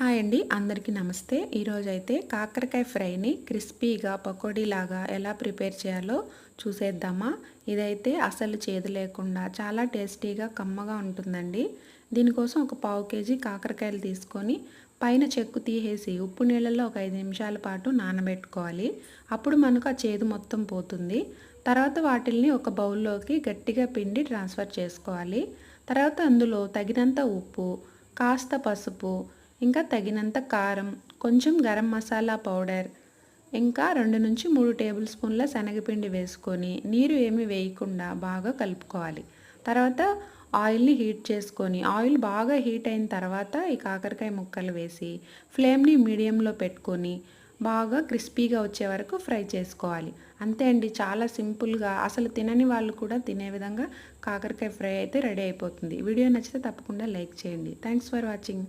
Hi అండి, అందరికీ నమస్తే. ఈరోజైతే కాకరకాయ ఫ్రైని క్రిస్పీగా పకోడీలాగా ఎలా ప్రిపేర్ చేయాలో చూసేద్దామా. ఇదైతే అసలు చేదు లేకుండా చాలా టేస్టీగా కమ్మగా ఉంటుందండి. దీనికోసం ఒక పావు కేజీ కాకరకాయలు తీసుకొని పైన చెక్కు తీసేసి ఉప్పు నీళ్ళల్లో ఒక 5 నిమిషాల పాటు నానబెట్టుకోవాలి. అప్పుడు మనకు ఆ చేదు మొత్తం పోతుంది. తర్వాత వాటిల్ని ఒక బౌల్లోకి గట్టిగా పిండి ట్రాన్స్ఫర్ చేసుకోవాలి. తర్వాత అందులో తగినంత ఉప్పు, కాస్త పసుపు, ఇంకా తగినంత కారం, కొంచెం గరం మసాలా పౌడర్, ఇంకా 2-3 టేబుల్ స్పూన్ల శనగపిండి వేసుకొని నీరు ఏమీ వేయకుండా బాగా కలుపుకోవాలి. తర్వాత ఆయిల్ని హీట్ చేసుకొని ఆయిల్ బాగా హీట్ అయిన తర్వాత ఈ కాకరకాయ ముక్కలు వేసి ఫ్లేమ్ని మీడియంలో పెట్టుకొని బాగా క్రిస్పీగా వచ్చే వరకు ఫ్రై చేసుకోవాలి. అంతే అండి, చాలా సింపుల్గా అసలు తినని వాళ్ళు కూడా తినే విధంగా కాకరకాయ ఫ్రై అయితే రెడీ అయిపోతుంది. వీడియో నచ్చితే తప్పకుండా లైక్ చేయండి. Thanks for watching.